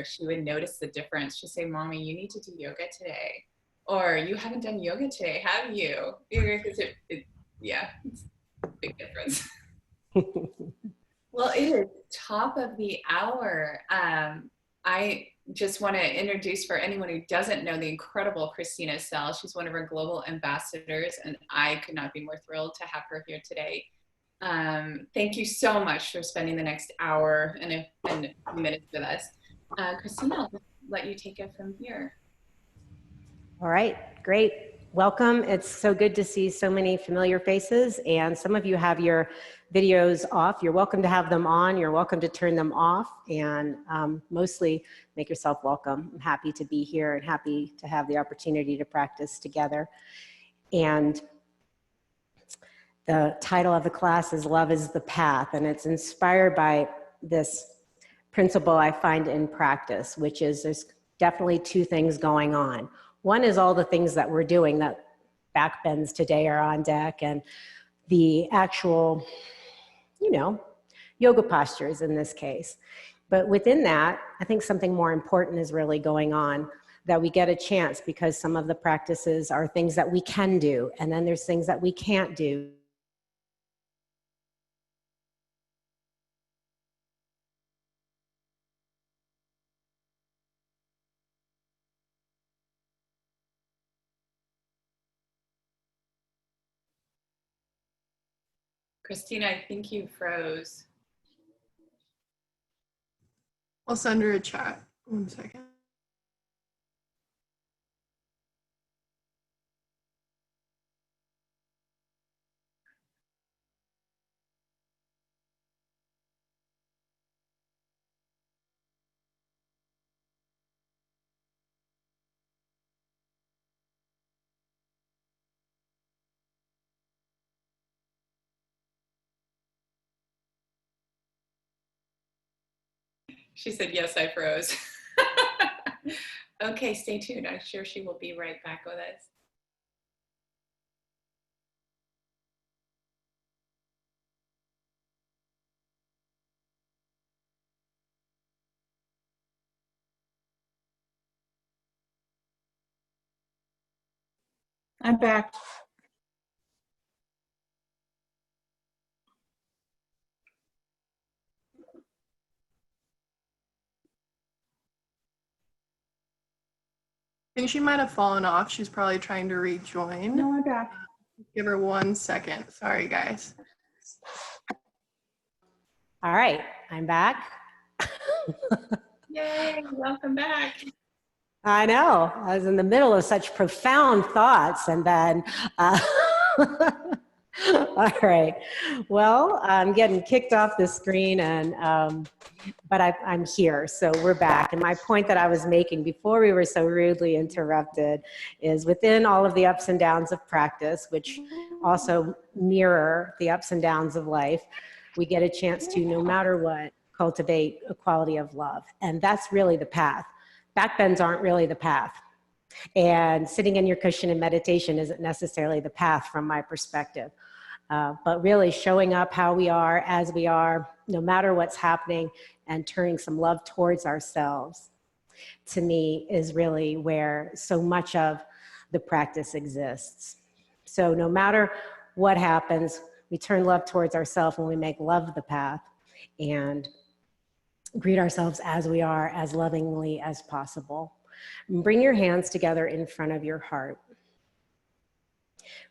she would notice the difference. She'd say, Mommy, you need to do yoga today. Or you haven't done yoga today, have you? Because yeah, it's a big difference. Well, it is top of the hour. I just want to introduce, for anyone who doesn't know, the incredible Christina Sell. She's one of our global ambassadors, and I could not be more thrilled to have her here today. Thank you so much for spending the next hour and a few minutes with us. Christina, I'll just let you take it from here. All right, great. Welcome. It's so good to see so many familiar faces, and some of you have your videos off. You're welcome to have them on. You're welcome to turn them off, and mostly make yourself welcome. I'm happy to be here and happy to have the opportunity to practice together. And the title of the class is Love is the Path, and it's inspired by this principle I find in practice, which is there's definitely two things going on. One is all the things that we're doing, that back bends today are on deck, and the actual, yoga postures in this case. But within that, I think something more important is really going on, that we get a chance, because some of the practices are things that we can do, and then there's things that we can't do. Christina, I think you froze. I'll send her a chat. 1 second. She said, yes, I froze. Okay, stay tuned. I'm sure she will be right back with us. I'm back. I think she might have fallen off. She's probably trying to rejoin. No, I'm back. Give her 1 second. Sorry, guys. All right, I'm back. Yay, welcome back. I know, I was in the middle of such profound thoughts, and then, all right. Well, I'm getting kicked off the screen, and but I'm here, so we're back. And my point that I was making before we were so rudely interrupted is, within all of the ups and downs of practice, which also mirror the ups and downs of life, we get a chance to, no matter what, cultivate a quality of love. And that's really the path. Backbends aren't really the path. And sitting in your cushion in meditation isn't necessarily the path from my perspective. But really showing up how we are, as we are, no matter what's happening, and turning some love towards ourselves, to me, is really where so much of the practice exists. So no matter what happens, we turn love towards ourselves when we make love the path, and greet ourselves as we are, as lovingly as possible. Bring your hands together in front of your heart.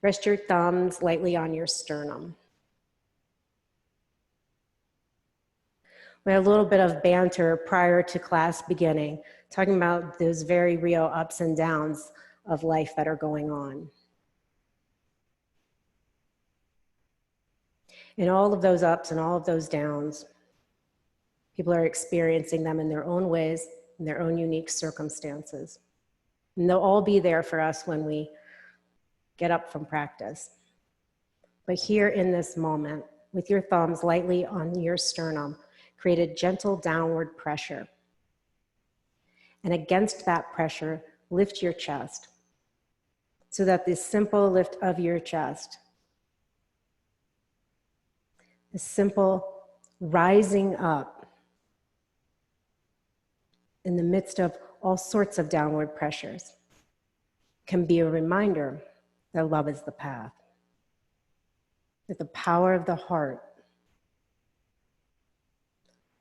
Rest your thumbs lightly on your sternum. We had a little bit of banter prior to class beginning, talking about those very real ups and downs of life that are going on. And all of those ups and all of those downs, people are experiencing them in their own ways, in their own unique circumstances. And they'll all be there for us when we get up from practice. But here in this moment, with your thumbs lightly on your sternum, create a gentle downward pressure. And against that pressure, lift your chest, so that this simple lift of your chest, this simple rising up, in the midst of all sorts of downward pressures can be a reminder that love is the path, that the power of the heart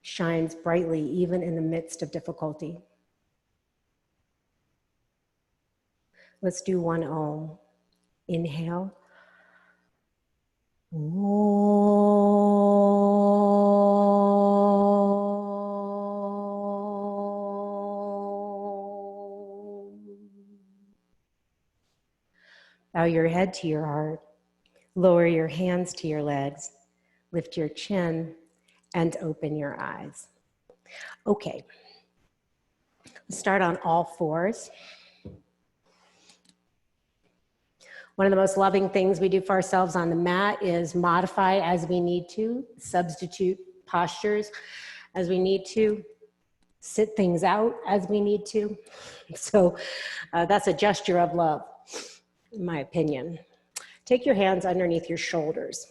shines brightly even in the midst of difficulty. Let's do one Om. Inhale. Bow your head to your heart. Lower your hands to your legs. Lift your chin and open your eyes. Okay. Let's start on all fours. One of the most loving things we do for ourselves on the mat is modify as we need to, substitute postures as we need to, sit things out as we need to. So that's a gesture of love, in my opinion. Take your hands underneath your shoulders.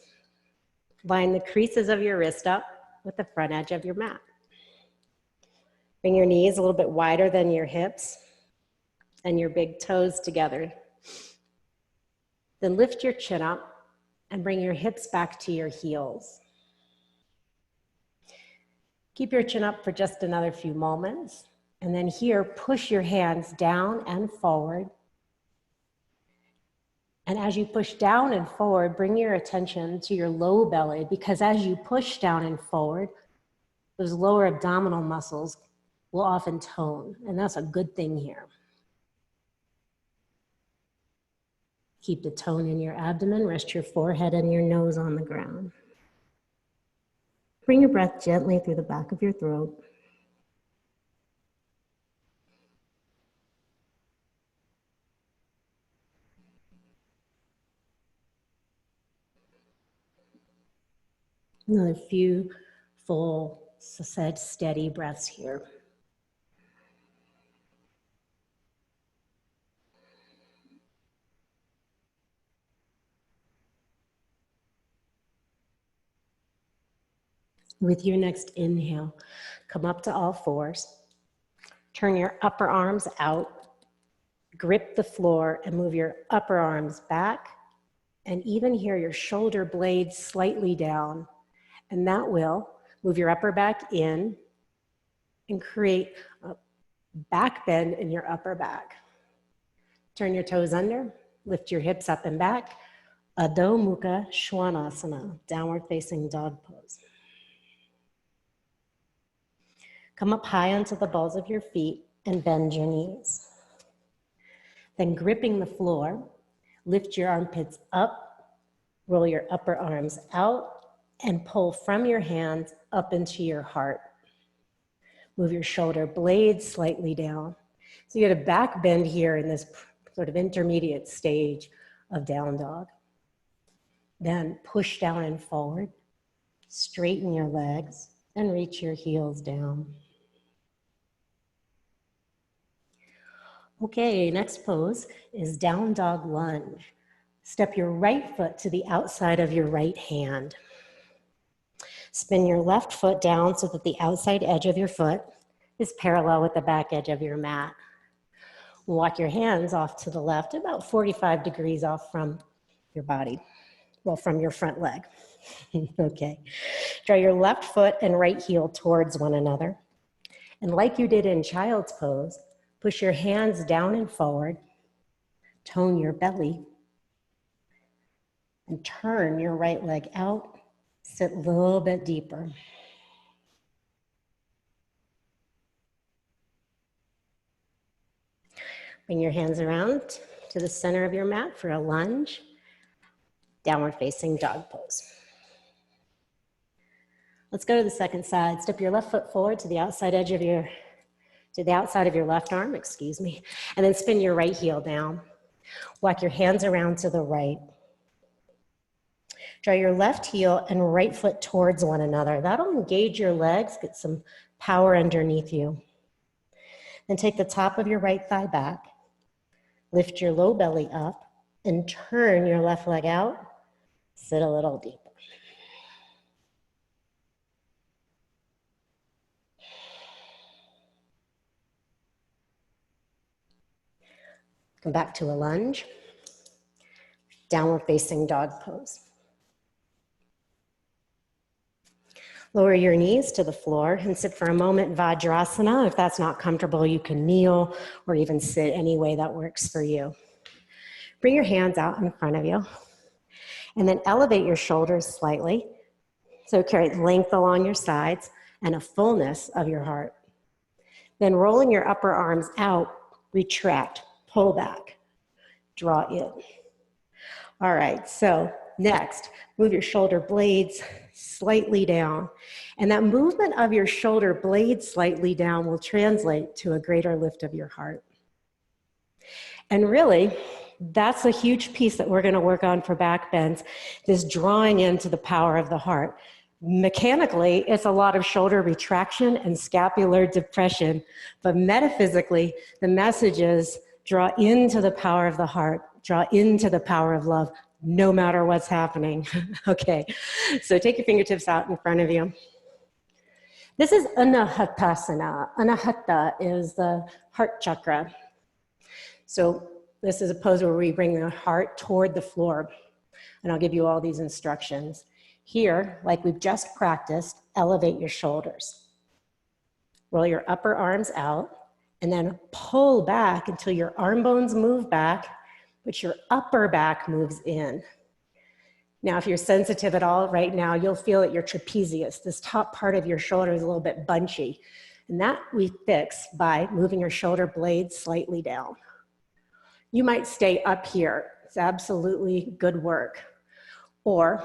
Line the creases of your wrist up with the front edge of your mat. Bring your knees a little bit wider than your hips and your big toes together. Then lift your chin up and bring your hips back to your heels. Keep your chin up for just another few moments. And then here, push your hands down and forward. And as you push down and forward, bring your attention to your low belly, because as you push down and forward, those lower abdominal muscles will often tone, and that's a good thing here. Keep the tone in your abdomen, rest your forehead and your nose on the ground. Bring your breath gently through the back of your throat. Another few full, steady breaths here. With your next inhale, come up to all fours. Turn your upper arms out, grip the floor, and move your upper arms back. And even here, your shoulder blades slightly down. And that will move your upper back in and create a back bend in your upper back. Turn your toes under, lift your hips up and back. Adho Mukha Svanasana, downward facing dog pose. Come up high onto the balls of your feet and bend your knees. Then gripping the floor, lift your armpits up, roll your upper arms out, and pull from your hands up into your heart. Move your shoulder blades slightly down. So you get a back bend here in this sort of intermediate stage of down dog. Then push down and forward, straighten your legs, and reach your heels down. Okay, next pose is down dog lunge. Step your right foot to the outside of your right hand. Spin your left foot down so that the outside edge of your foot is parallel with the back edge of your mat. Walk your hands off to the left, about 45 degrees off from your body, well, from your front leg. Okay. Draw your left foot and right heel towards one another. And like you did in child's pose, push your hands down and forward, tone your belly, and turn your right leg out. Sit a little bit deeper. Bring your hands around to the center of your mat for a lunge, downward facing dog pose. Let's go to the second side. Step your left foot forward to the outside edge of your, left arm, excuse me, and then spin your right heel down. Walk your hands around to the right. Draw your left heel and right foot towards one another. That'll engage your legs, get some power underneath you. Then take the top of your right thigh back, lift your low belly up, and turn your left leg out. Sit a little deeper. Come back to a lunge. Downward facing dog pose. Lower your knees to the floor and sit for a moment Vajrasana. If that's not comfortable, you can kneel or even sit any way that works for you. Bring your hands out in front of you and then elevate your shoulders slightly. So carry length along your sides and a fullness of your heart. Then rolling your upper arms out, retract, pull back, draw in. All right, so next, move your shoulder blades slightly down. And that movement of your shoulder blades slightly down will translate to a greater lift of your heart. And really, that's a huge piece that we're going to work on for back bends, this drawing into the power of the heart. Mechanically, it's a lot of shoulder retraction and scapular depression, but metaphysically, the message is draw into the power of the heart, draw into the power of love, no matter what's happening. Okay, so take your fingertips out in front of you. This is Anahatasana. Anahata is the heart chakra. So this is a pose where we bring the heart toward the floor, and I'll give you all these instructions. Here, like we've just practiced, elevate your shoulders. Roll your upper arms out, and then pull back until your arm bones move back, but your upper back moves in. Now, if you're sensitive at all right now, you'll feel that your trapezius, this top part of your shoulder, is a little bit bunchy. And that we fix by moving your shoulder blades slightly down. You might stay up here. It's absolutely good work. Or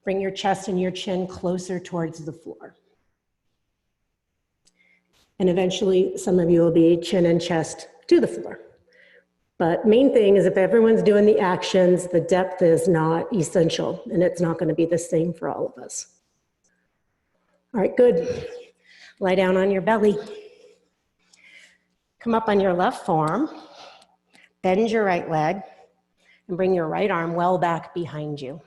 bring your chest and your chin closer towards the floor. And eventually, some of you will be chin and chest to the floor. But main thing is if everyone's doing the actions, the depth is not essential, and it's not going to be the same for all of us. All right, good. Lie down on your belly. Come up on your left forearm. Bend your right leg, and bring your right arm well back behind you.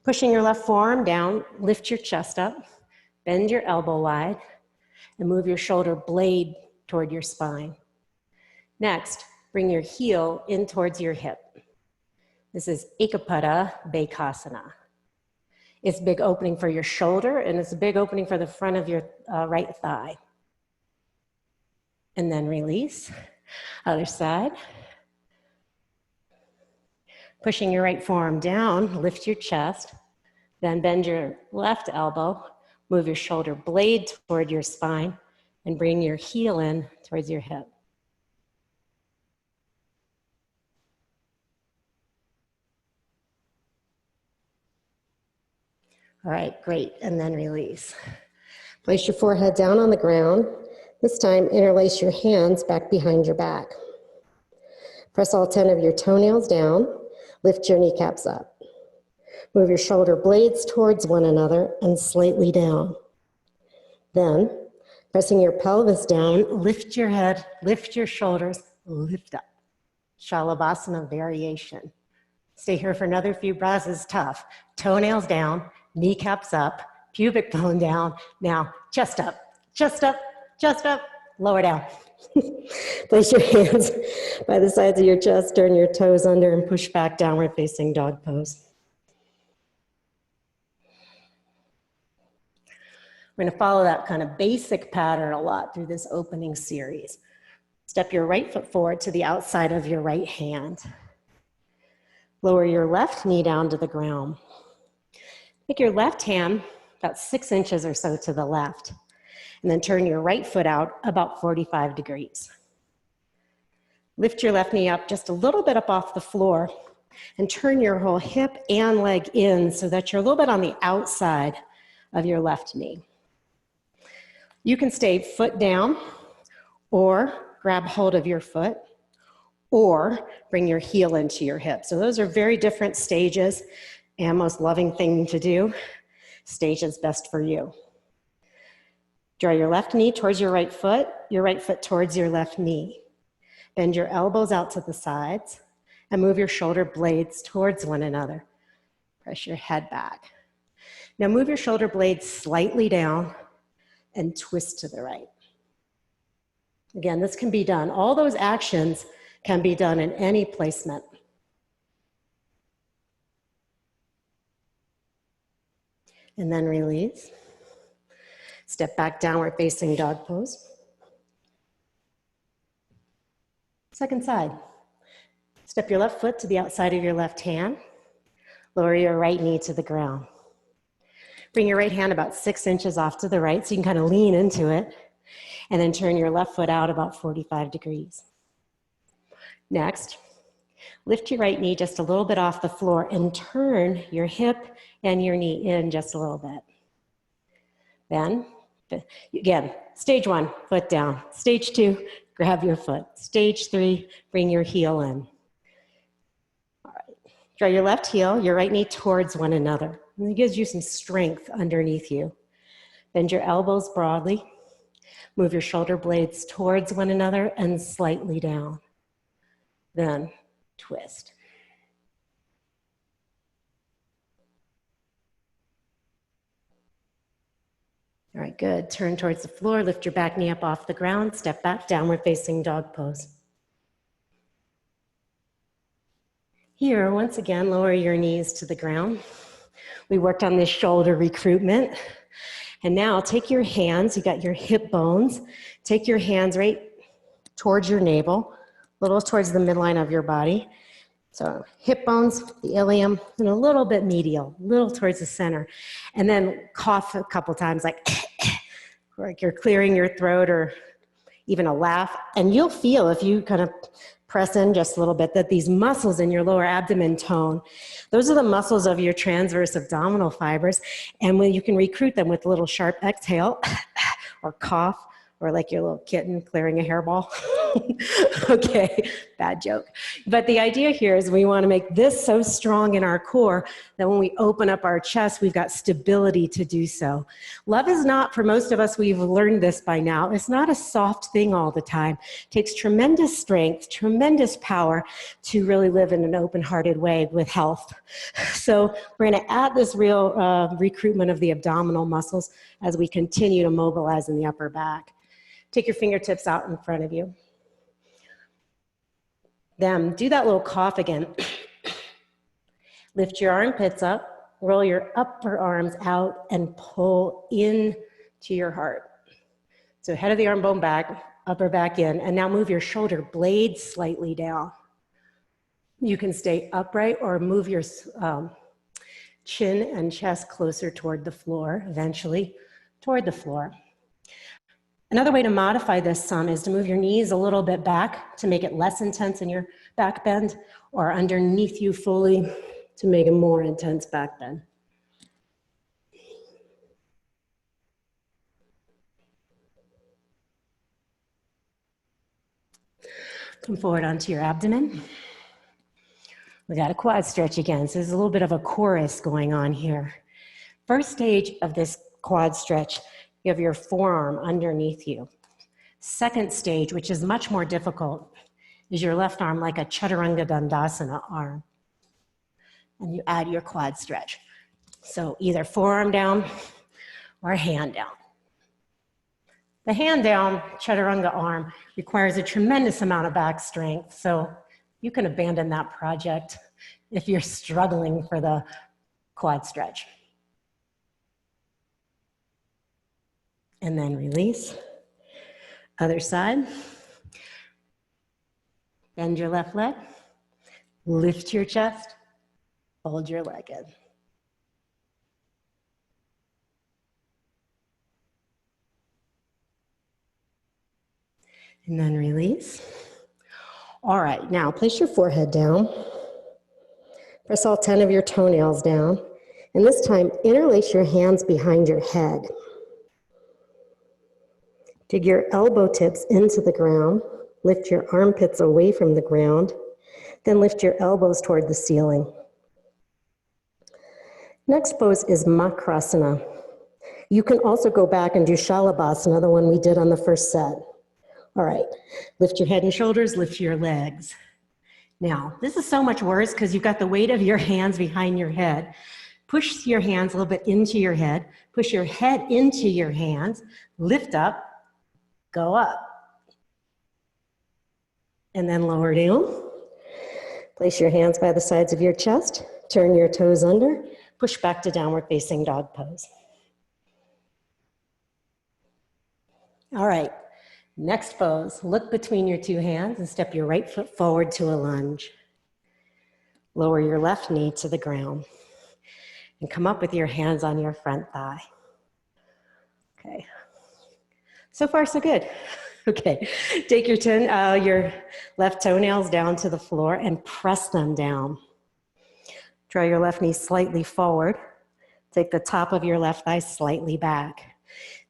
Pushing your left forearm down, lift your chest up, bend your elbow wide, and move your shoulder blade toward your spine. Next, bring your heel in towards your hip. This is Ekapada Bekasana. It's a big opening for your shoulder, and it's a big opening for the front of your right thigh. And then release. Other side. Pushing your right forearm down, lift your chest, then bend your left elbow, move your shoulder blade toward your spine, and bring your heel in towards your hip. All right, great, and then release. Place your forehead down on the ground. This time, interlace your hands back behind your back. Press all 10 of your toenails down. Lift your kneecaps up. Move your shoulder blades towards one another and slightly down. Then, pressing your pelvis down, lift your head, lift your shoulders, lift up. Shalabhasana variation. Stay here for another few breaths. It's tough. Toenails down, kneecaps up, pubic bone down. Now, chest up, chest up, chest up, lower down. Place your hands by the sides of your chest, turn your toes under, and push back, downward facing dog pose. We're gonna follow that kind of basic pattern a lot through this opening series. Step your right foot forward to the outside of your right hand. Lower your left knee down to the ground. Take your left hand about 6 inches or so to the left, and then turn your right foot out about 45 degrees. Lift your left knee up just a little bit up off the floor and turn your whole hip and leg in so that you're a little bit on the outside of your left knee. You can stay foot down or grab hold of your foot or bring your heel into your hip. So those are very different stages and most loving thing to do. Stage is best for you. Draw your left knee towards your right foot towards your left knee. Bend your elbows out to the sides and move your shoulder blades towards one another. Press your head back. Now move your shoulder blades slightly down and twist to the right. Again, this can be done. All those actions Can be done in any placement. And then release. Step back, downward facing dog pose. Second side. Step your left foot to the outside of your left hand. Lower your right knee to the ground. Bring your right hand about 6 inches off to the right so you can kind of lean into it. And then turn your left foot out about 45 degrees. Next, lift your right knee just a little bit off the floor and turn your hip and your knee in just a little bit. Then, again, stage 1, foot down. Stage 2, grab your foot. Stage 3, bring your heel in. All right. Draw your left heel, your right knee towards one another. And it gives you some strength underneath you. Bend your elbows broadly. Move your shoulder blades towards one another and slightly down. Then twist. All right, good. Turn towards the floor, lift your back knee up off the ground, step back, downward facing dog pose. Here, once again, lower your knees to the ground. We worked on this shoulder recruitment. And now take your hands, you got your hip bones, take your hands right towards your navel, a little towards the midline of your body. So hip bones, the ilium, and a little bit medial, a little towards the center. And then cough a couple times like you're clearing your throat or even a laugh. And you'll feel if you kind of press in just a little bit that these muscles in your lower abdomen tone. Those are the muscles of your transverse abdominal fibers. And when you can recruit them with a little sharp exhale or cough, or like your little kitten clearing a hairball. Okay, bad joke. But the idea here is we want to make this so strong in our core that when we open up our chest, we've got stability to do so. Love is not, for most of us, we've learned this by now, it's not a soft thing all the time. It takes tremendous strength, tremendous power to really live in an open-hearted way with health. So we're going to add this real recruitment of the abdominal muscles as we continue to mobilize in the upper back. Take your fingertips out in front of you. Then do that little cough again. Lift your armpits up, roll your upper arms out, and pull in to your heart. So head of the arm bone back, upper back in, and now move your shoulder blades slightly down. You can stay upright or move your chin and chest closer toward the floor, eventually toward the floor. Another way to modify this some is to move your knees a little bit back to make it less intense in your back bend, or underneath you fully to make a more intense back bend. Come forward onto your abdomen. We got a quad stretch again, so there's a little bit of a chorus going on here. First stage of this quad stretch, you have your forearm underneath you. Second stage, which is much more difficult, is your left arm like a chaturanga dandasana arm. And you add your quad stretch. So either forearm down or hand down. The hand down chaturanga arm requires a tremendous amount of back strength, so you can abandon that project if you're struggling for the quad stretch. And then release. Other side. Bend your left leg. Lift your chest. Fold your leg in. And then release. All right, now place your forehead down. Press all 10 of your toenails down. And this time, interlace your hands behind your head. Dig your elbow tips into the ground. Lift your armpits away from the ground. Then lift your elbows toward the ceiling. Next pose is Makrasana. You can also go back and do Shalabhasana, the one we did on the first set. All right, lift your head and shoulders, lift your legs. Now, this is so much worse because you've got the weight of your hands behind your head. Push your hands a little bit into your head. Push your head into your hands. Lift up, go up. And then lower down. Place your hands by the sides of your chest. Turn your toes under. Push back to downward facing dog pose. All right, next pose. Look between your two hands and step your right foot forward to a lunge. Lower your left knee to the ground and come up with your hands on your front thigh. Okay, so far so good. Okay, take your left toenails down to the floor and press them down. Draw your left knee slightly forward. Take the top of your left thigh slightly back.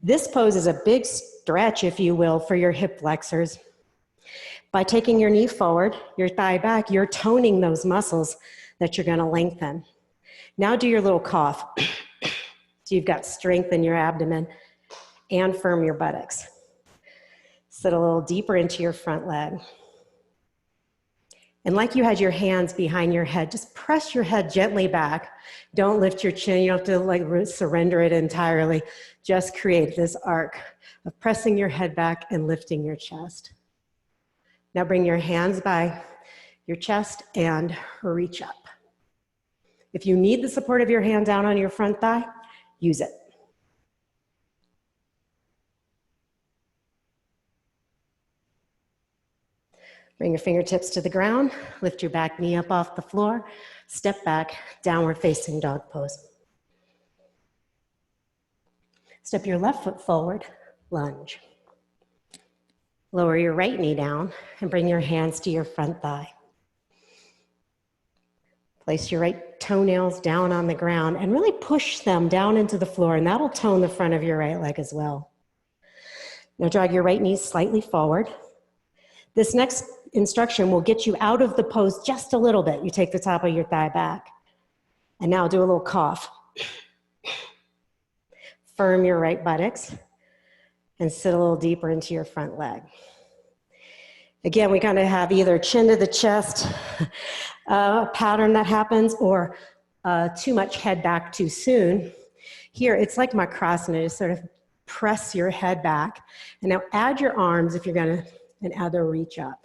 This pose is a big stretch, if you will, for your hip flexors. By taking your knee forward, your thigh back, you're toning those muscles that you're gonna lengthen. Now do your little cough. So you've got strength in your abdomen and firm your buttocks. Sit a little deeper into your front leg. And like you had your hands behind your head, just press your head gently back. Don't lift your chin. You don't have to surrender it entirely. Just create this arc of pressing your head back and lifting your chest. Now bring your hands by your chest and reach up. If you need the support of your hand down on your front thigh, use it. Bring your fingertips to the ground, lift your back knee up off the floor, step back, downward facing dog pose. Step your left foot forward, lunge. Lower your right knee down and bring your hands to your front thigh. Place your right toenails down on the ground and really push them down into the floor, and that'll tone the front of your right leg as well. Now drag your right knee slightly forward. This next instruction will get you out of the pose just a little bit. You take the top of your thigh back. And now do a little cough. Firm your right buttocks and sit a little deeper into your front leg. Again, we kind of have either chin to the chest pattern that happens, or too much head back too soon. Here, it's like Makrasana, just sort of press your head back. And now add your arms if you're gonna, and add the reach up.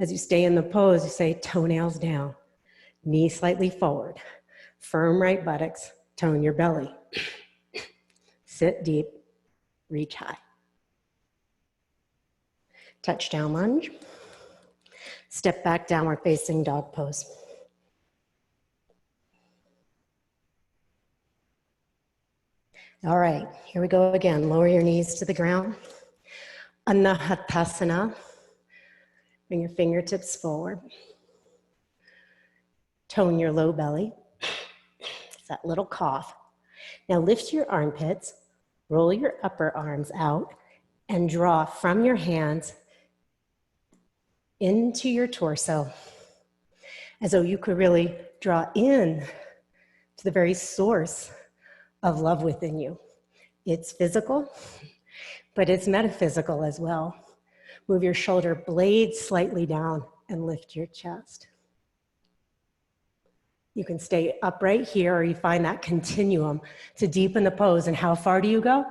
As you stay in the pose, you say toenails down, knee slightly forward, firm right buttocks, tone your belly. Sit deep, reach high. Touchdown lunge. Step back, downward facing dog pose. All right, here we go again. Lower your knees to the ground. Anahatasana. Bring your fingertips forward. Tone your low belly. It's that little cough. Now lift your armpits, roll your upper arms out, and draw from your hands into your torso, as though you could really draw in to the very source of love within you. It's physical, but it's metaphysical as well. Move your shoulder blades slightly down and lift your chest. You can stay upright here, or you find that continuum to deepen the pose. And how far do you go?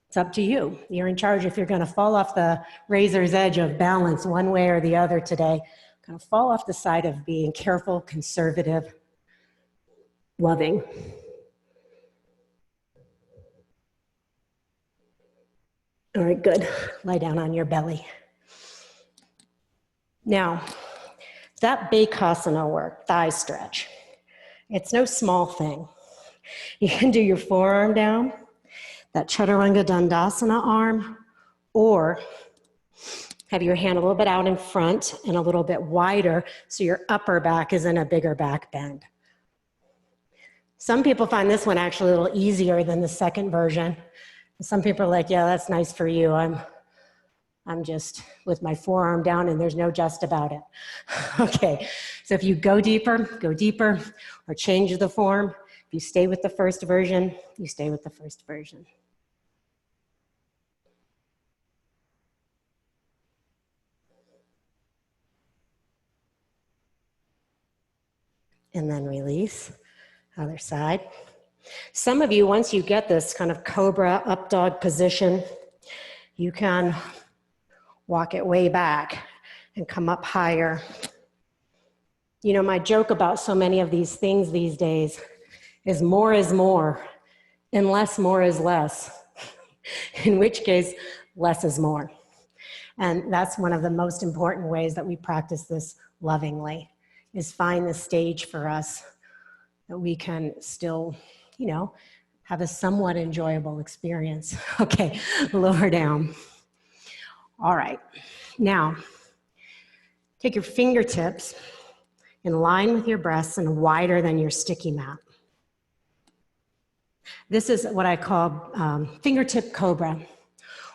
It's up to you. You're in charge. If you're gonna fall off the razor's edge of balance one way or the other today, kind of fall off the side of being careful, conservative, loving. All right, good. Lie down on your belly. Now, that Bakasana work, thigh stretch, it's no small thing. You can do your forearm down, that Chaturanga Dandasana arm, or have your hand a little bit out in front and a little bit wider so your upper back is in a bigger back bend. Some people find this one actually a little easier than the second version. Some people are like, yeah, that's nice for you. I'm just with my forearm down and there's no just about it. Okay, so if you go deeper, or change the form. If you stay with the first version, you stay with the first version. And then release, other side. Some of you, once you get this kind of cobra up dog position, you can Walk it way back and come up higher. You know, my joke about so many of these things these days is more and less more is less, in which case less is more. And that's one of the most important ways that we practice this lovingly, is find the stage for us that we can still, you know, have a somewhat enjoyable experience. Okay, lower down. All right, now take your fingertips in line with your breasts and wider than your sticky mat. This is what I call fingertip cobra.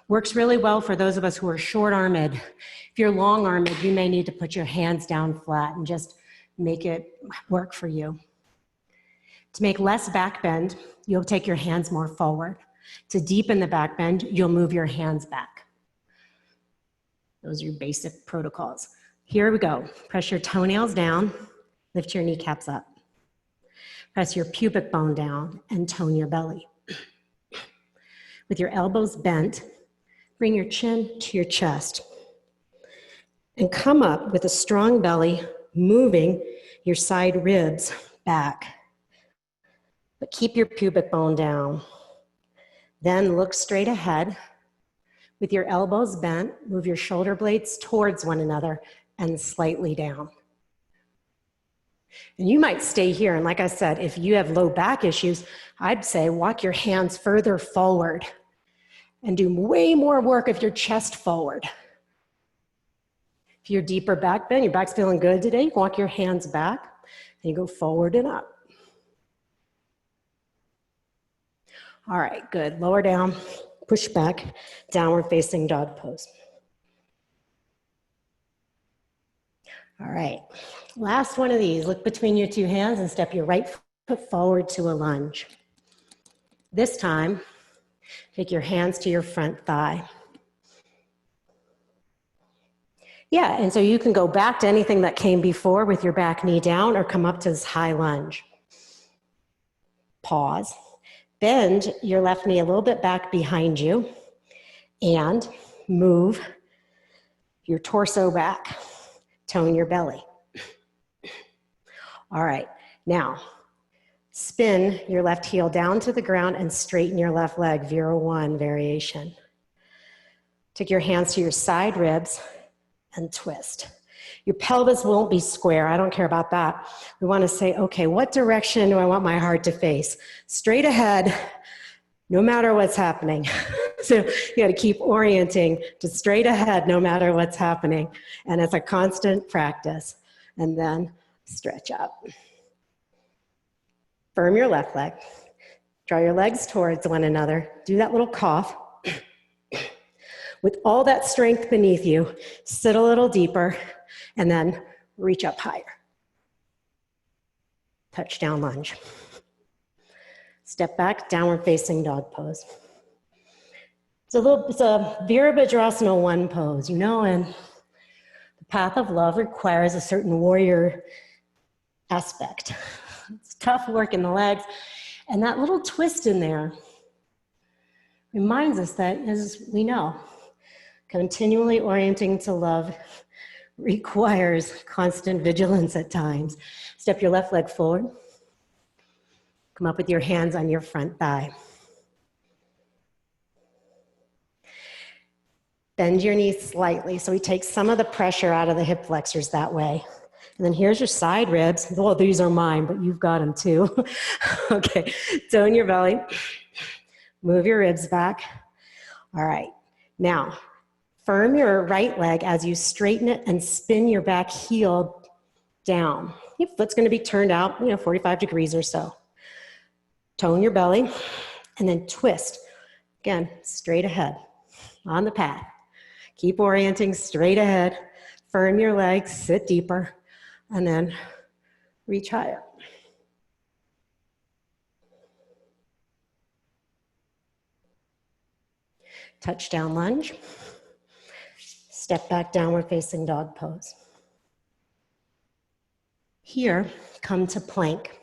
Works really well for those of us who are short-armed. If you're long-armed, you may need to put your hands down flat and just make it work for you. To make less back bend, you'll take your hands more forward. To deepen the back bend, you'll move your hands back. Those are your basic protocols. Here we go. Press your toenails down, lift your kneecaps up. Press your pubic bone down and tone your belly. With your elbows bent, bring your chin to your chest and come up with a strong belly, moving your side ribs back. But keep your pubic bone down. Then look straight ahead. With your elbows bent, move your shoulder blades towards one another and slightly down. And you might stay here. And like I said, if you have low back issues, I'd say walk your hands further forward and do way more work of your chest forward. If you're deeper back bend, your back's feeling good today, you can walk your hands back and you go forward and up. All right, good. Lower down, push back, downward facing dog pose. All right, last one of these. Look between your two hands and step your right foot forward to a lunge. This time, take your hands to your front thigh. Yeah, and so you can go back to anything that came before with your back knee down or come up to this high lunge. Pause. Bend your left knee a little bit back behind you and move your torso back. Tone your belly. All right, now spin your left heel down to the ground and straighten your left leg, Vera 1 variation. Take your hands to your side ribs and twist. Your pelvis won't be square. I don't care about that. We want to say, okay, what direction do I want my heart to face? Straight ahead, no matter what's happening. So you got to keep orienting to straight ahead no matter what's happening. And it's a constant practice. And then stretch up. Firm your left leg. Draw your legs towards one another. Do that little cough. With all that strength beneath you, sit a little deeper and then reach up higher. Touchdown lunge. Step back, downward facing dog pose. It's a Virabhadrasana 1 pose, you know, and the path of love requires a certain warrior aspect. It's tough work in the legs, and that little twist in there reminds us that, as we know, continually orienting to love requires constant vigilance at times. Step your left leg forward. Come up with your hands on your front thigh. Bend your knees slightly so we take some of the pressure out of the hip flexors that way. And then here's your side ribs. Well, these are mine, but you've got them too. Okay, tone your belly. Move your ribs back. All right, now firm your right leg as you straighten it and spin your back heel down. Your foot's going to be turned out, 45 degrees or so. Tone your belly and then twist. Again, straight ahead on the path. Keep orienting straight ahead. Firm your legs, sit deeper, and then reach higher. Touchdown lunge. Step back, downward facing dog pose. Here, come to plank.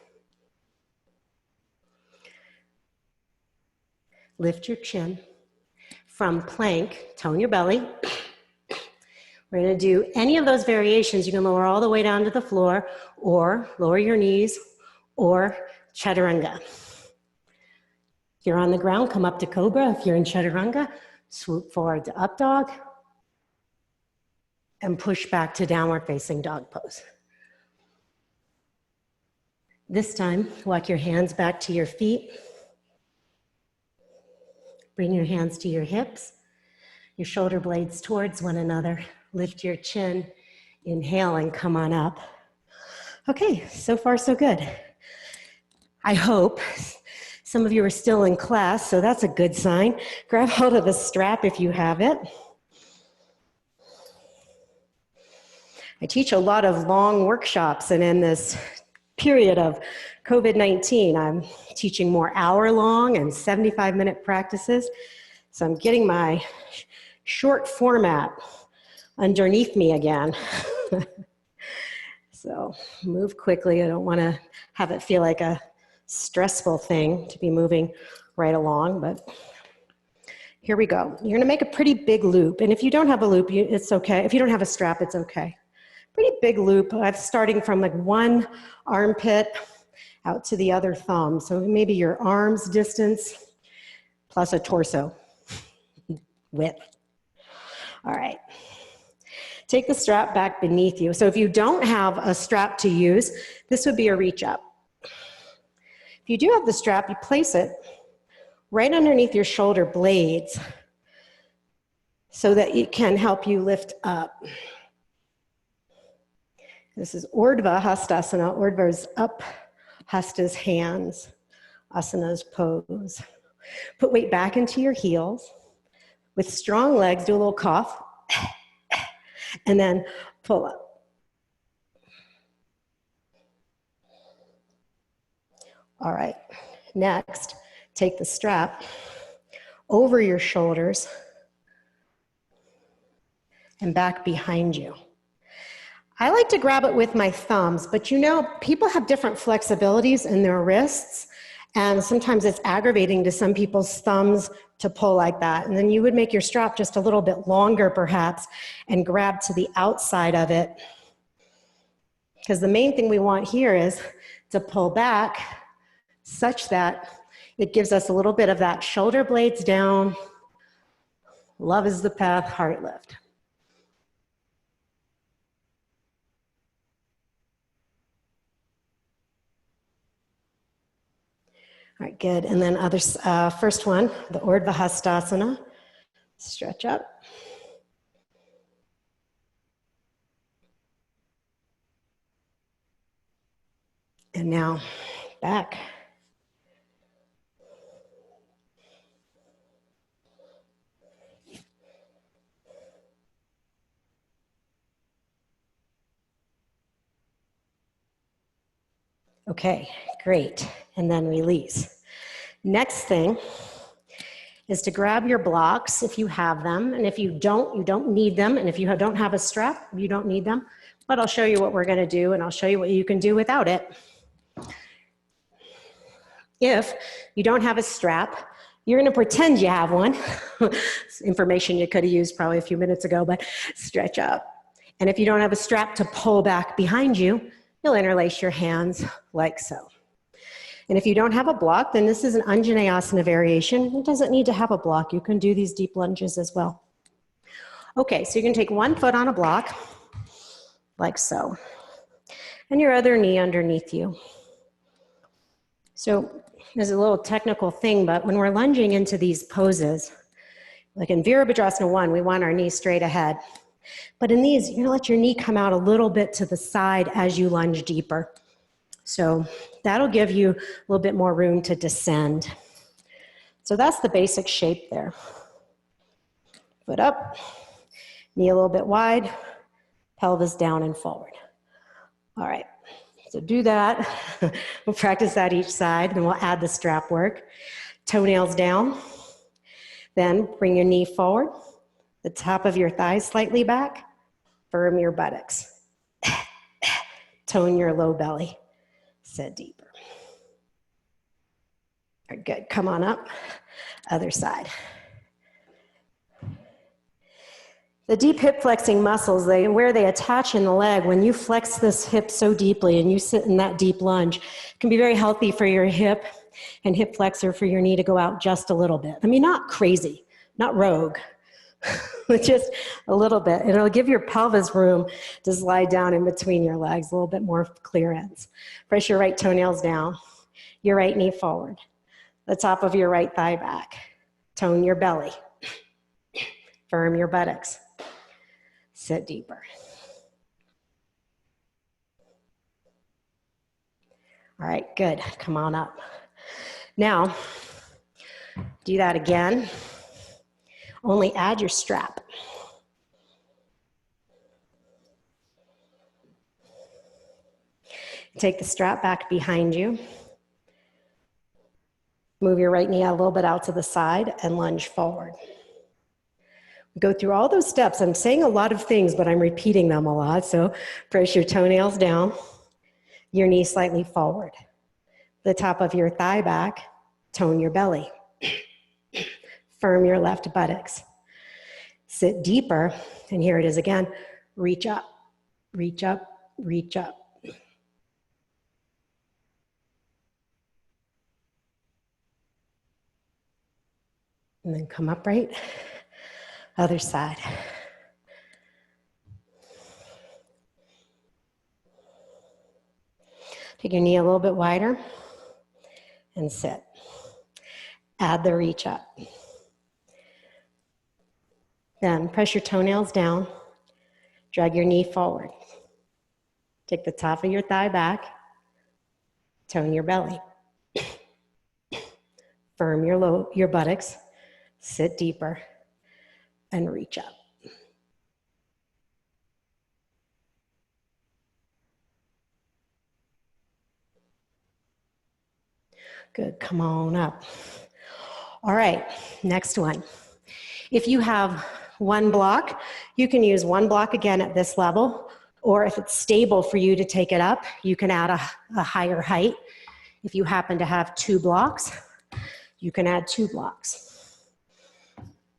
Lift your chin. From plank, tone your belly. We're going to do any of those variations. You can lower all the way down to the floor, or lower your knees, or chaturanga. If you're on the ground, come up to cobra. If you're in chaturanga, swoop forward to up dog, and push back to downward facing dog pose. This time, walk your hands back to your feet. Bring your hands to your hips, your shoulder blades towards one another. Lift your chin, inhale and come on up. Okay, so far so good. I hope some of you are still in class, so that's a good sign. Grab hold of a strap if you have it. I teach a lot of long workshops, and in this period of COVID-19, I'm teaching more hour-long and 75-minute practices. So I'm getting my short format underneath me again. So move quickly. I don't want to have it feel like a stressful thing to be moving right along, but here we go. You're going to make a pretty big loop. And if you don't have a loop, it's okay. If you don't have a strap, it's okay. Pretty big loop, starting from like one armpit out to the other thumb. So maybe your arm's distance plus a torso width. All right. Take the strap back beneath you. So if you don't have a strap to use, this would be a reach up. If you do have the strap, you place it right underneath your shoulder blades so that it can help you lift up. This is Urdhva Hastasana. Urdhva is up, Hasta's hands, Asana's pose. Put weight back into your heels. With strong legs, do a little cough, and then pull up. All right, next, take the strap over your shoulders and back behind you. I like to grab it with my thumbs, but you know, people have different flexibilities in their wrists, and sometimes it's aggravating to some people's thumbs to pull like that. And then you would make your strap just a little bit longer perhaps and grab to the outside of it. Because the main thing we want here is to pull back such that it gives us a little bit of that shoulder blades down. Love is the path, heart lift. All right, good. And then first one, the Urdhva Hastasana. Stretch up. And now back. Okay, great. And then release. Next thing is to grab your blocks if you have them. And if you don't need them. And if you don't have a strap, you don't need them. But I'll show you what we're going to do, and I'll show you what you can do without it. If you don't have a strap, you're going to pretend you have one. It's information you could have used probably a few minutes ago, but stretch up. And if you don't have a strap to pull back behind you, you'll interlace your hands like so. And if you don't have a block, then this is an Anjaneyasana variation. It doesn't need to have a block. You can do these deep lunges as well. Okay, so you can take one foot on a block, like so, and your other knee underneath you. So there's a little technical thing, but when we're lunging into these poses, like in Virabhadrasana 1, we want our knee straight ahead. But in these, you're gonna let your knee come out a little bit to the side as you lunge deeper. So that'll give you a little bit more room to descend. So that's the basic shape there. Foot up, knee a little bit wide, pelvis down and forward. All right, so do that. We'll practice that each side, then we'll add the strap work. Toenails down, then bring your knee forward, the top of your thighs slightly back, firm your buttocks. Tone your low belly. Sit deeper. All right, good. Come on up. Other side. The deep hip flexing muscles, where they attach in the leg, when you flex this hip so deeply and you sit in that deep lunge, it can be very healthy for your hip and hip flexor for your knee to go out just a little bit. I mean, not crazy, not rogue, but just a little bit. And it'll give your pelvis room to slide down in between your legs, a little bit more clearance. Press your right toenails down, your right knee forward, the top of your right thigh back. Tone your belly, firm your buttocks. Sit deeper. All right, good. Come on up. Now, do that again. Only add your strap. Take the strap back behind you. Move your right knee a little bit out to the side and lunge forward. Go through all those steps. I'm saying a lot of things, but I'm repeating them a lot. So press your toenails down, your knee slightly forward. The top of your thigh back, tone your belly. Firm your left buttocks. Sit deeper, and here it is again. Reach up, reach up, reach up. And then come upright. Other side. Take your knee a little bit wider and sit. Add the reach up. Then press your toenails down. Drag your knee forward. Take the top of your thigh back. Tone your belly. Firm your buttocks. Sit deeper and reach up. Good, come on up. All right, next one. If you have one block, you can use one block again at this level, or if it's stable for you to take it up, you can add a higher height. If you happen to have 2 blocks, you can add 2 blocks.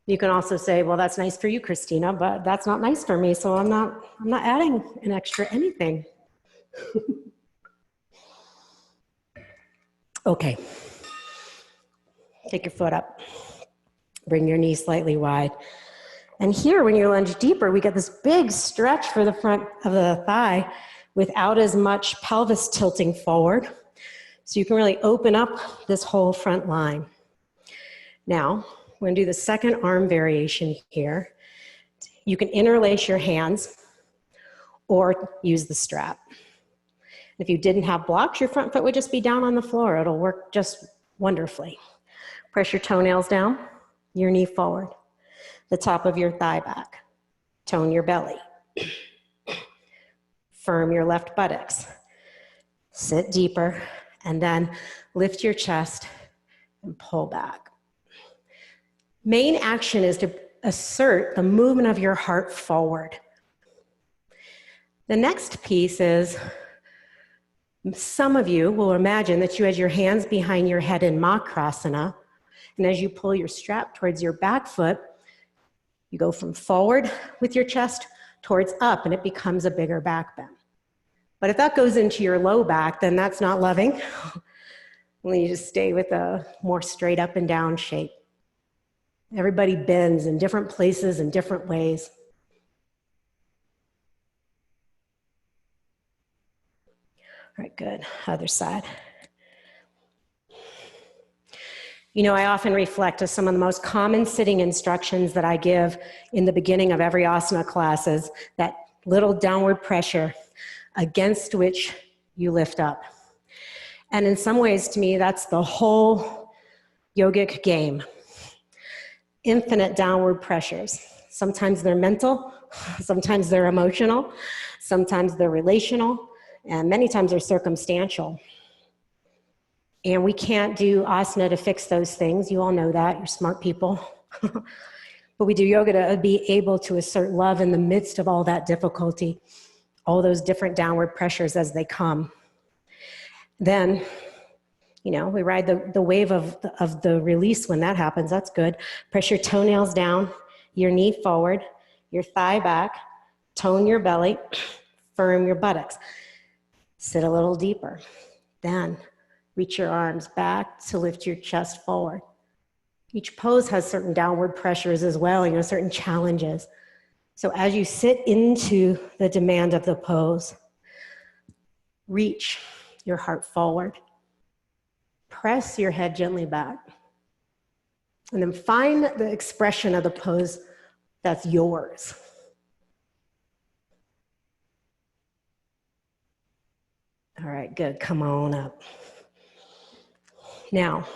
You can also say, well, that's nice for you, Christina, but that's not nice for me, so I'm not adding an extra anything. Okay. Take your foot up. Bring your knee slightly wide. And here, when you lunge deeper, we get this big stretch for the front of the thigh without as much pelvis tilting forward. So you can really open up this whole front line. Now, we're going to do the second arm variation here. You can interlace your hands or use the strap. If you didn't have blocks, your front foot would just be down on the floor. It'll work just wonderfully. Press your toenails down, your knee forward, the top of your thigh back. Tone your belly. Firm your left buttocks. Sit deeper, and then lift your chest and pull back. Main action is to assert the movement of your heart forward. The next piece is, some of you will imagine that you had your hands behind your head in Makrasana, and as you pull your strap towards your back foot, you go from forward with your chest towards up, and it becomes a bigger back bend. But if that goes into your low back, then that's not loving. Well, you just stay with a more straight up and down shape. Everybody bends in different places in different ways. All right, good. Other side. You know, I often reflect to some of the most common sitting instructions that I give in the beginning of every asana class is that little downward pressure against which you lift up. And in some ways, to me, that's the whole yogic game. Infinite downward pressures. Sometimes they're mental, sometimes they're emotional, sometimes they're relational, and many times they're circumstantial. And we can't do asana to fix those things. You all know that. You're smart people. But we do yoga to be able to assert love in the midst of all that difficulty, all those different downward pressures as they come. Then, you know, we ride the wave of the release when that happens. That's good. Press your toenails down, your knee forward, your thigh back, tone your belly, firm your buttocks. Sit a little deeper. Then reach your arms back to lift your chest forward. Each pose has certain downward pressures as well, certain challenges. So as you sit into the demand of the pose, reach your heart forward. Press your head gently back. And then find the expression of the pose that's yours. All right, good. Come on up. Now,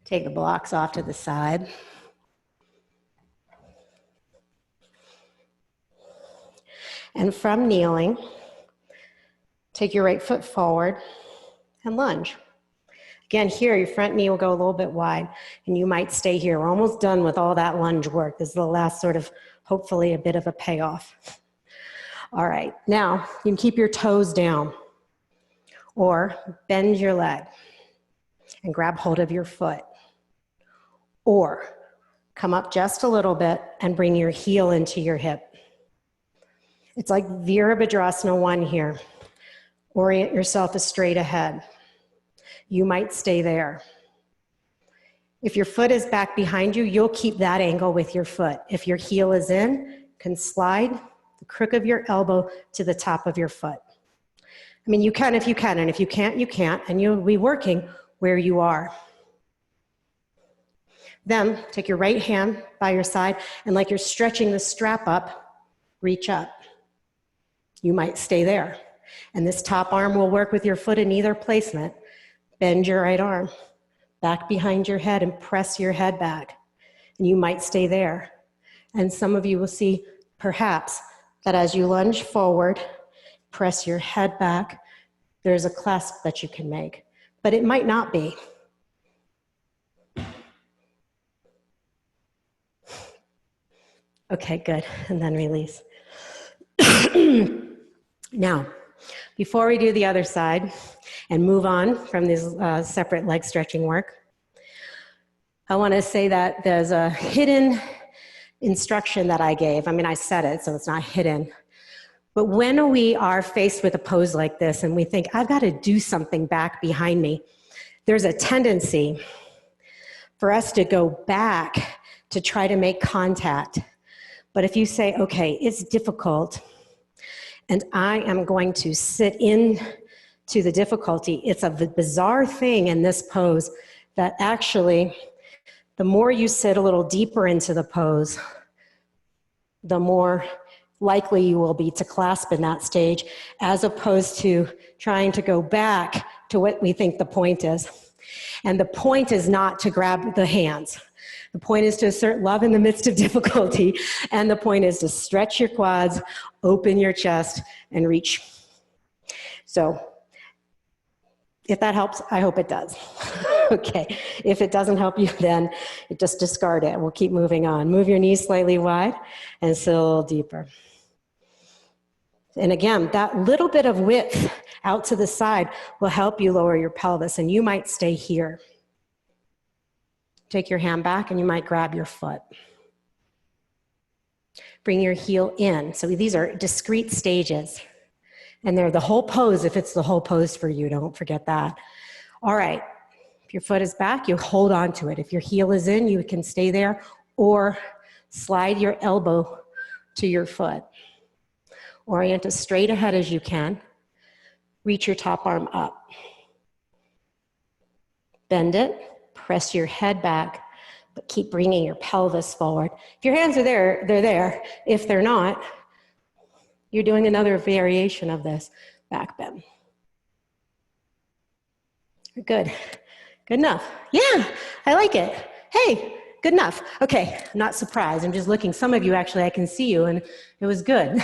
take the blocks off to the side. And from kneeling, take your right foot forward and lunge. Again, here, your front knee will go a little bit wide, and you might stay here. We're almost done with all that lunge work. This is the last sort of, hopefully, a bit of a payoff. All right, now you can keep your toes down or bend your leg and grab hold of your foot. Or come up just a little bit and bring your heel into your hip. It's like Virabhadrasana 1 here. Orient yourself as straight ahead. You might stay there. If your foot is back behind you, you'll keep that angle with your foot. If your heel is in, you can slide the crook of your elbow to the top of your foot. I mean, you can if you can, and if you can't, you can't, and you'll be working where you are. Then take your right hand by your side, and like you're stretching the strap up, reach up. You might stay there. And this top arm will work with your foot in either placement. Bend your right arm back behind your head and press your head back. And you might stay there. And some of you will see, perhaps, that as you lunge forward, press your head back, there's a clasp that you can make. But it might not be. Okay, good. And then release. Now, before we do the other side and move on from this separate leg stretching work, I want to say that there's a hidden instruction that I gave. I mean, I said it, so it's not hidden. But when we are faced with a pose like this and we think, I've got to do something back behind me, there's a tendency for us to go back to try to make contact. But if you say, okay, it's difficult, and I am going to sit in to the difficulty, it's a bizarre thing in this pose that actually, the more you sit a little deeper into the pose, the more likely you will be to clasp in that stage, as opposed to trying to go back to what we think the point is. And the point is not to grab the hands. The point is to assert love in the midst of difficulty, and the point is to stretch your quads, open your chest, and reach. So, if that helps, I hope it does. Okay, if it doesn't help you, then just discard it. We'll keep moving on. Move your knees slightly wide and sit a little deeper. And again, that little bit of width out to the side will help you lower your pelvis, and you might stay here. Take your hand back and you might grab your foot. Bring your heel in. So these are discrete stages. And they're the whole pose if it's the whole pose for you. Don't forget that. All right. If your foot is back, you hold on to it. If your heel is in, you can stay there or slide your elbow to your foot. Orient as straight ahead as you can. Reach your top arm up. Bend it. Press your head back, but keep bringing your pelvis forward. If your hands are there, they're there. If they're not, you're doing another variation of this back bend. Good. Good enough. Yeah, I like it. Hey, good enough. Okay, I'm not surprised. I'm just looking. Some of you, actually, I can see you, and it was good.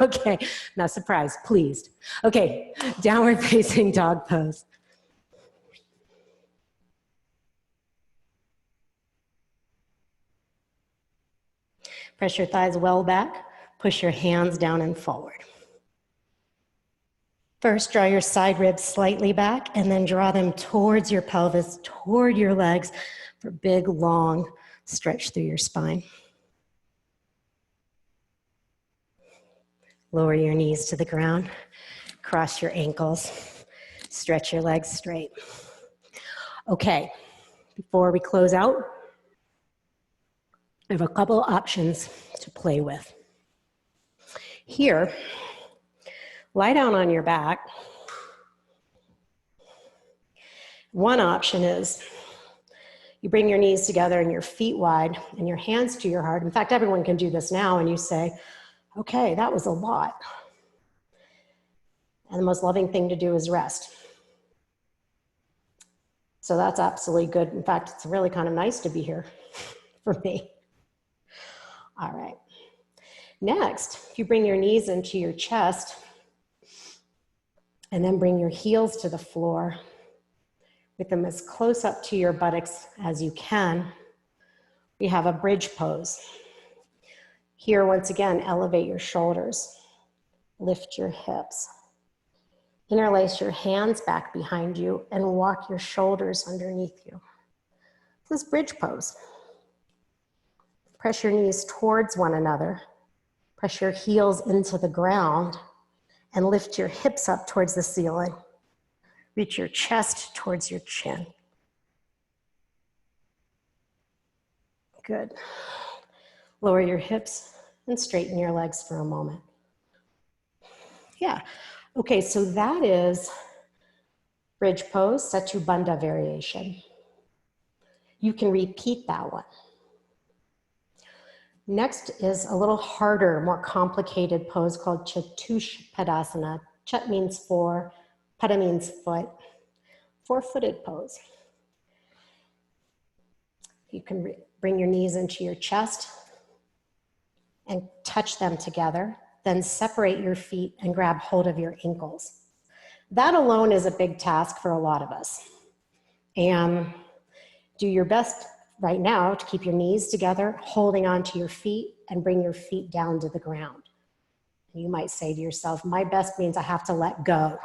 Okay, not surprised, pleased. Okay, downward facing dog pose. Press your thighs well back. Push your hands down and forward. First, draw your side ribs slightly back and then draw them towards your pelvis, toward your legs for big, long Stretch through your spine. Lower your knees to the ground. Cross your ankles. Stretch your legs straight. Okay, before we close out, I have a couple options to play with. Here, lie down on your back. One option is you bring your knees together and your feet wide and your hands to your heart. In fact, everyone can do this now, and you say, okay, that was a lot. And the most loving thing to do is rest. So that's absolutely good. In fact, it's really kind of nice to be here for me. All right. Next, if you bring your knees into your chest and then bring your heels to the floor with them as close up to your buttocks as you can, we have a bridge pose. Here, once again, elevate your shoulders, lift your hips, interlace your hands back behind you and walk your shoulders underneath you. This is bridge pose. Press your knees towards one another. Press your heels into the ground and lift your hips up towards the ceiling. Reach your chest towards your chin. Good. Lower your hips and straighten your legs for a moment. Yeah. Okay, so that is bridge pose, Setu Bandha variation. You can repeat that one. Next is a little harder, more complicated pose called Chatushpadasana. Chat means four, pada means foot, four-footed pose. You can bring your knees into your chest and touch them together, then separate your feet and grab hold of your ankles. That alone is a big task for a lot of us. And do your best right now to keep your knees together, holding onto your feet, and bring your feet down to the ground. You might say to yourself, my best means I have to let go.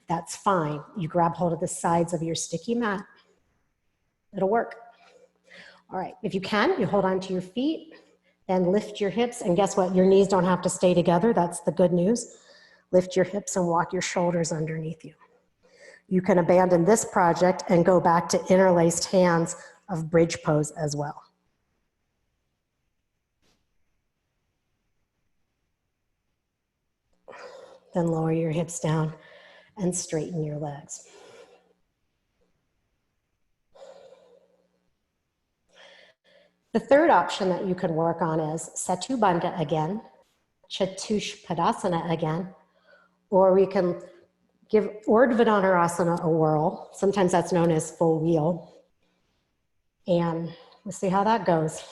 That's fine. You grab hold of the sides of your sticky mat. It'll work. All right, if you can, you hold onto your feet, then lift your hips, and guess what? Your knees don't have to stay together. That's the good news. Lift your hips and walk your shoulders underneath you. You can abandon this project and go back to interlaced hands of bridge pose as well. Then lower your hips down and straighten your legs. The third option that you can work on is Setu Bandha again, Chatushpadasana again, or we can give Urdhva Dhanurasana a whirl. Sometimes that's known as full wheel. And we'll see how that goes.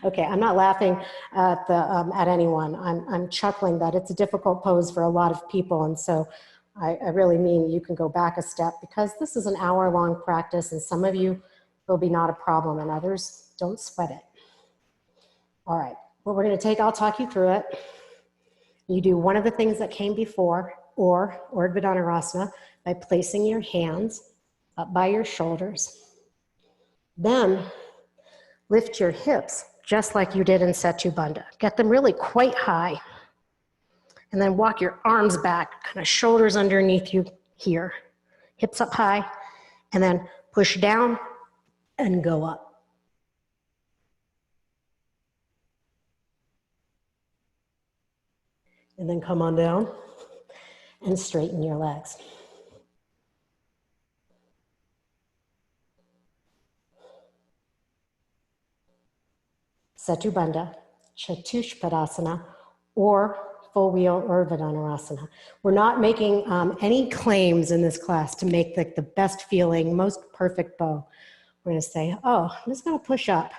Okay, I'm not laughing at anyone. I'm chuckling that it's a difficult pose for a lot of people. And so I really mean you can go back a step because this is an hour-long practice and some of you will be not a problem and others don't sweat it. All right, what we're gonna take, I'll talk you through it. You do one of the things that came before, or Urdhva Dhanurasana, by placing your hands up by your shoulders. Then lift your hips just like you did in Setu Bandha. Get them really quite high. And then walk your arms back, kind of shoulders underneath you here. Hips up high, and then push down and go up. And then come on down and straighten your legs. Setu Bandha, Chatushpadasana, or full wheel Urdhva Dhanurasana. We're not making any claims in this class to make the best feeling, most perfect bow. We're gonna say, oh, I'm just gonna push up.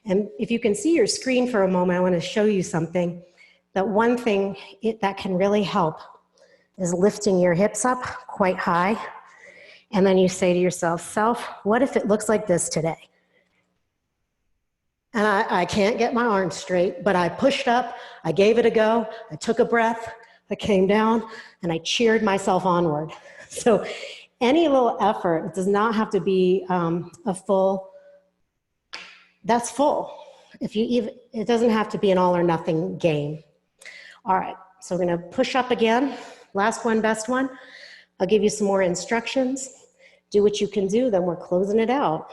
And if you can see your screen for a moment, I wanna show you something. That one thing that can really help is lifting your hips up quite high. And then you say to yourself, self, what if it looks like this today? And I can't get my arms straight, but I pushed up, I gave it a go, I took a breath, I came down, and I cheered myself onward. So any little effort, it does not have to be a full That's full. If you even, it doesn't have to be an all or nothing game. All right, so we're gonna push up again. Last one, best one. I'll give you some more instructions. Do what you can do, then we're closing it out.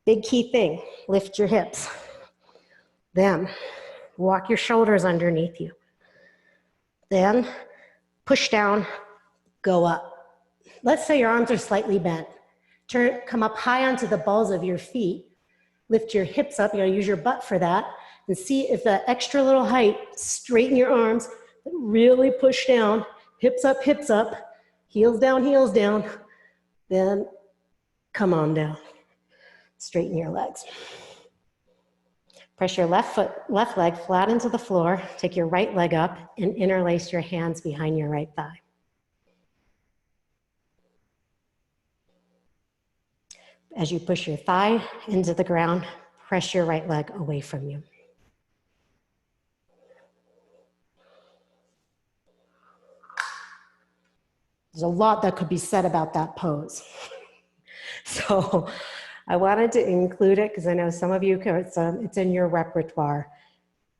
Big key thing, lift your hips. Then walk your shoulders underneath you. Then push down, go up. Let's say your arms are slightly bent. Come up high onto the balls of your feet. Lift your hips up, you gotta use your butt for that, and see if that extra little height, straighten your arms, really push down, hips up, heels down, then come on down. Straighten your legs. Press your left leg flat into the floor, take your right leg up and interlace your hands behind your right thigh. As you push your thigh into the ground, press your right leg away from you. There's a lot that could be said about that pose. So I wanted to include it because I know some of you, it's in your repertoire.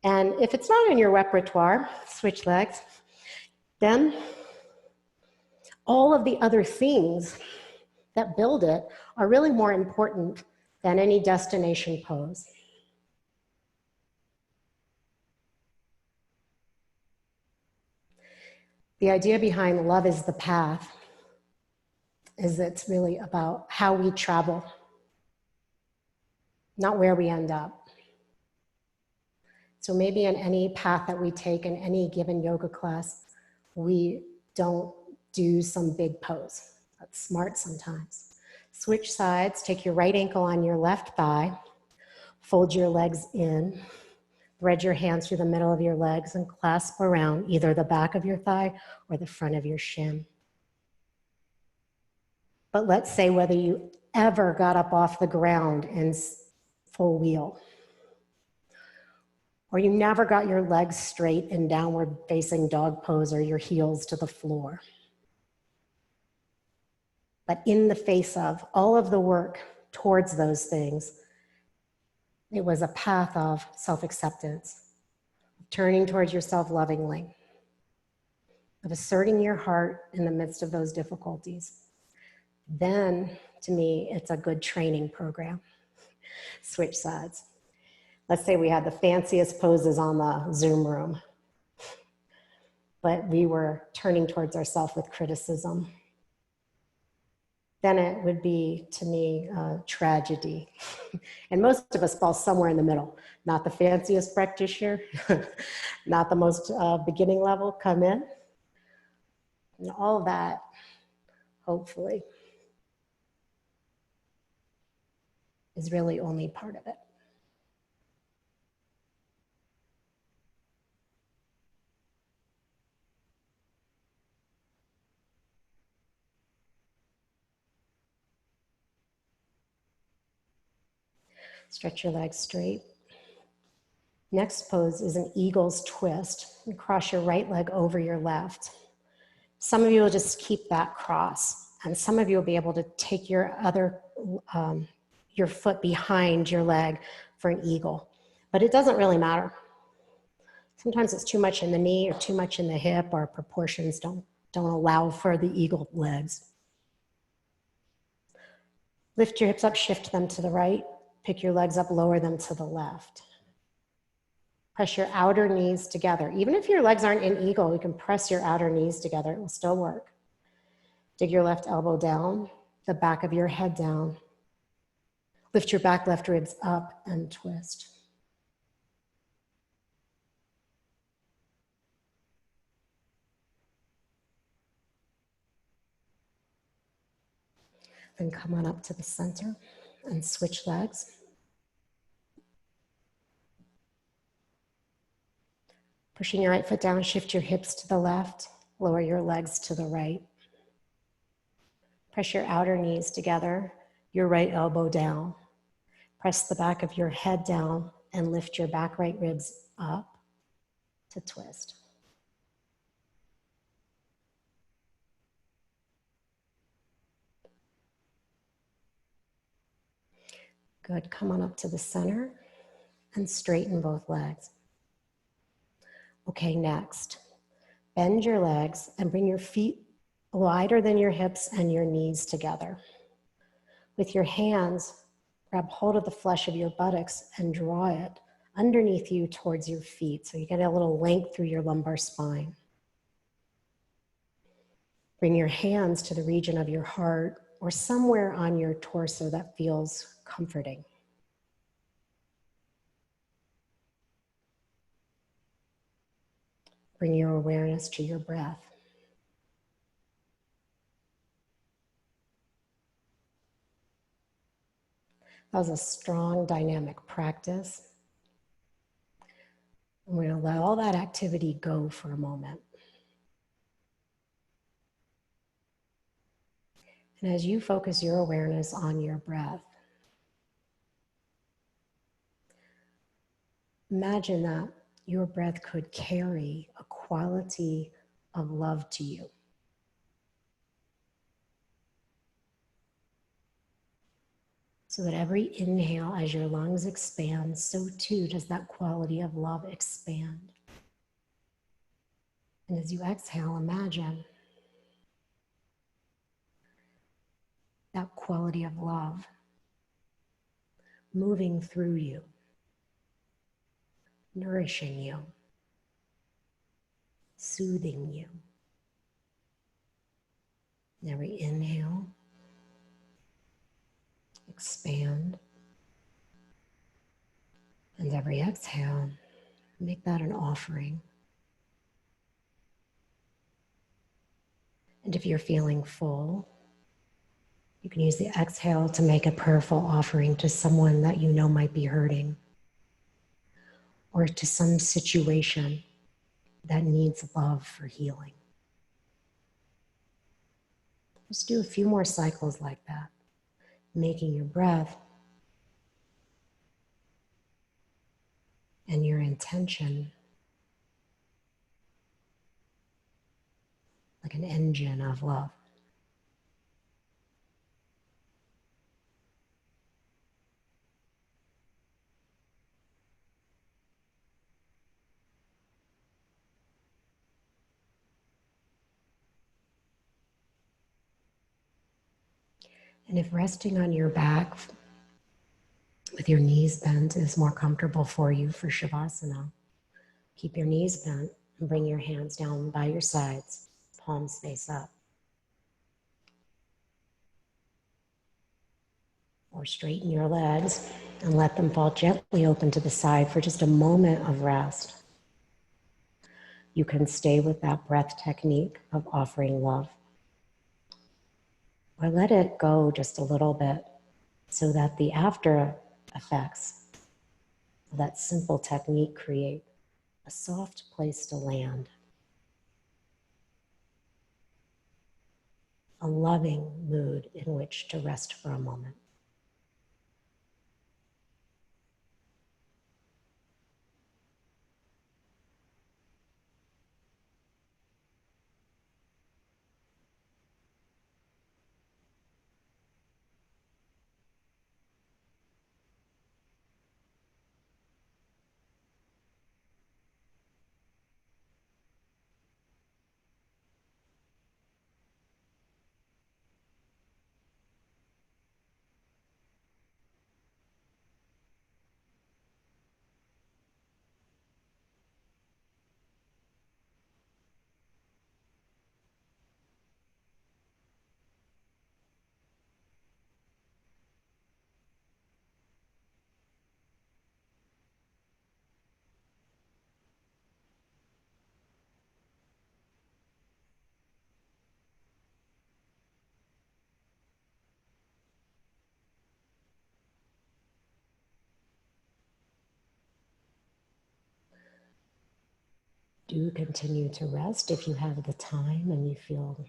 And if it's not in your repertoire, switch legs, then all of the other things that build it are really more important than any destination pose. The idea behind love is the path is it's really about how we travel, not where we end up. So maybe in any path that we take in any given yoga class, we don't do some big pose. That's smart sometimes. Switch sides, take your right ankle on your left thigh, fold your legs in, thread your hands through the middle of your legs and clasp around either the back of your thigh or the front of your shin. But let's say whether you ever got up off the ground in full wheel, or you never got your legs straight in downward facing dog pose or your heels to the floor. But in the face of all of the work towards those things, it was a path of self-acceptance, turning towards yourself lovingly, of asserting your heart in the midst of those difficulties. Then, to me, it's a good training program. Switch sides. Let's say we had the fanciest poses on the Zoom room, but we were turning towards ourselves with criticism. Then it would be, to me, a tragedy. And most of us fall somewhere in the middle. Not the fanciest practitioner, not the most beginning level, come in. And all that, hopefully, is really only part of it. Stretch your legs straight. Next pose is an eagle's twist. You cross your right leg over your left. Some of you will just keep that cross, and some of you will be able to take your your foot behind your leg for an eagle. But it doesn't really matter. Sometimes it's too much in the knee or too much in the hip, or proportions don't allow for the eagle legs. Lift your hips up, shift them to the right. Pick your legs up, lower them to the left. Press your outer knees together. Even if your legs aren't in eagle, you can press your outer knees together. It will still work. Dig your left elbow down, the back of your head down. Lift your back left ribs up and twist. Then come on up to the center and switch legs. Pushing your right foot down, shift your hips to the left, lower your legs to the right. Press your outer knees together, your right elbow down. Press the back of your head down and lift your back right ribs up to twist. Good. Come on up to the center and straighten both legs. Okay, next. Bend your legs and bring your feet wider than your hips and your knees together. With your hands, grab hold of the flesh of your buttocks and draw it underneath you towards your feet. So you get a little length through your lumbar spine. Bring your hands to the region of your heart or somewhere on your torso that feels comforting. Bring your awareness to your breath. That was a strong dynamic practice. And we're going to let all that activity go for a moment. And as you focus your awareness on your breath, imagine that your breath could carry a quality of love to you. So that every inhale, as your lungs expand, so too does that quality of love expand. And as you exhale, imagine that quality of love moving through you, nourishing you, soothing you. And every inhale, expand. And every exhale, make that an offering. And if you're feeling full, you can use the exhale to make a prayerful offering to someone that you know might be hurting, or to some situation that needs love for healing. Just do a few more cycles like that, making your breath and your intention like an engine of love. And if resting on your back with your knees bent is more comfortable for you for Shavasana, keep your knees bent and bring your hands down by your sides, palms face up. Or straighten your legs and let them fall gently open to the side for just a moment of rest. You can stay with that breath technique of offering love. Or let it go just a little bit so that the after effects of that simple technique create a soft place to land. A loving mood in which to rest for a moment. Do continue to rest if you have the time and you feel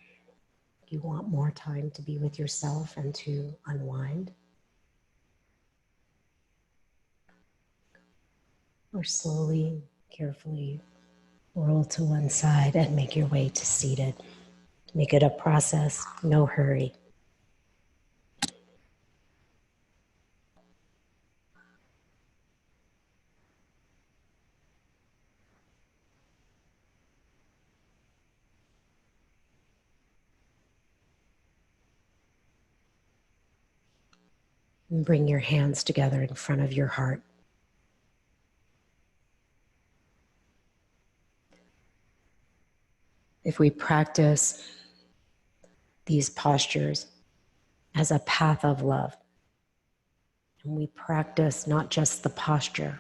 you want more time to be with yourself and to unwind. Or slowly, carefully roll to one side and make your way to seated. Make it a process, no hurry. And bring your hands together in front of your heart. If we practice these postures as a path of love, and we practice not just the posture,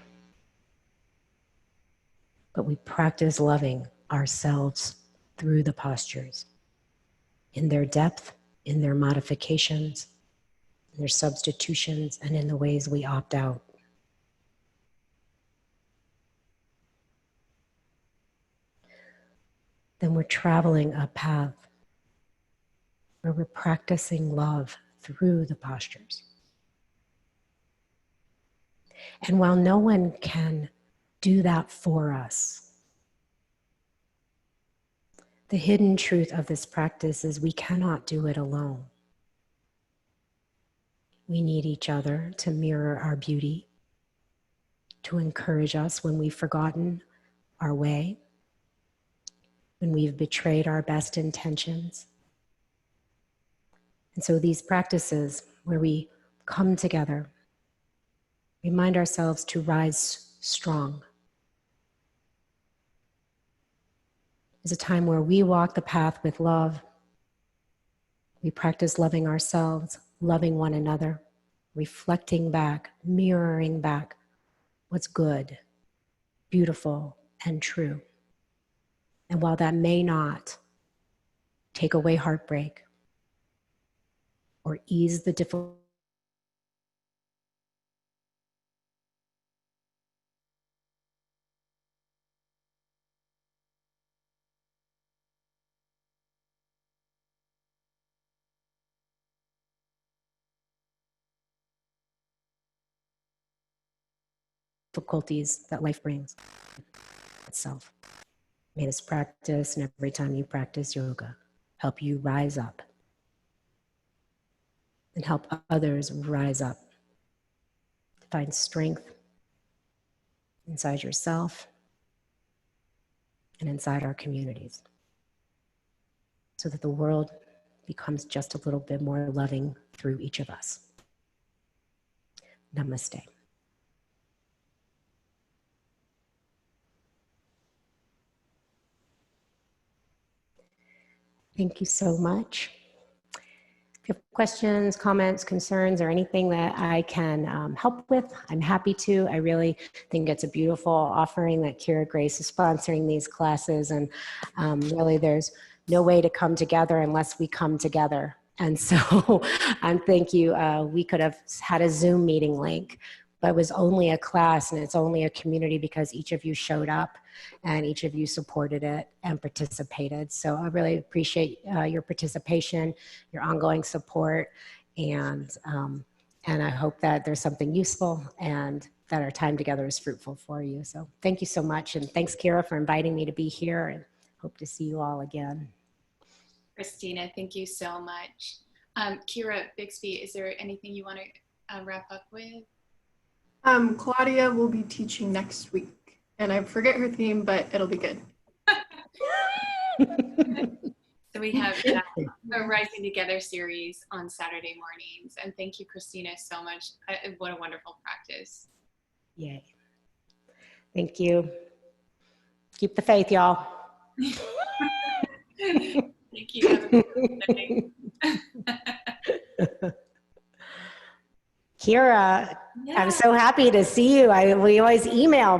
but we practice loving ourselves through the postures, in their depth, in their modifications, in their substitutions, and in the ways we opt out. Then we're traveling a path where we're practicing love through the postures. And while no one can do that for us, the hidden truth of this practice is we cannot do it alone. We need each other to mirror our beauty, to encourage us when we've forgotten our way, when we've betrayed our best intentions. And so these practices where we come together, remind ourselves to rise strong. It's a time where we walk the path with love. We practice loving ourselves, loving one another, reflecting back, mirroring back what's good, beautiful, and true. And while that may not take away heartbreak or ease the difficulties that life brings itself, may this practice and every time you practice yoga help you rise up and help others rise up to find strength inside yourself and inside our communities, so that the world becomes just a little bit more loving through each of us. Namaste. Thank you so much. If you have questions, comments, concerns, or anything that I can help with, I'm happy to. I really think it's a beautiful offering that Kira Grace is sponsoring these classes, and really there's no way to come together unless we come together. And so thank you. We could have had a Zoom meeting link, but it was only a class and it's only a community because each of you showed up and each of you supported it and participated. So I really appreciate your participation, your ongoing support, and I hope that there's something useful and that our time together is fruitful for you. So thank you so much. And thanks, Kira, for inviting me to be here, and hope to see you all again. Christina, thank you so much. Kira Bixby, is there anything you want to wrap up with? Claudia will be teaching next week, and I forget her theme, but it'll be good. So we have a Rising Together series on Saturday mornings. And thank you, Christina, so much. What a wonderful practice. Yay. Thank you. Keep the faith, y'all. Thank you. Have a good day. Kira, Yeah. I'm so happy to see you. We always email.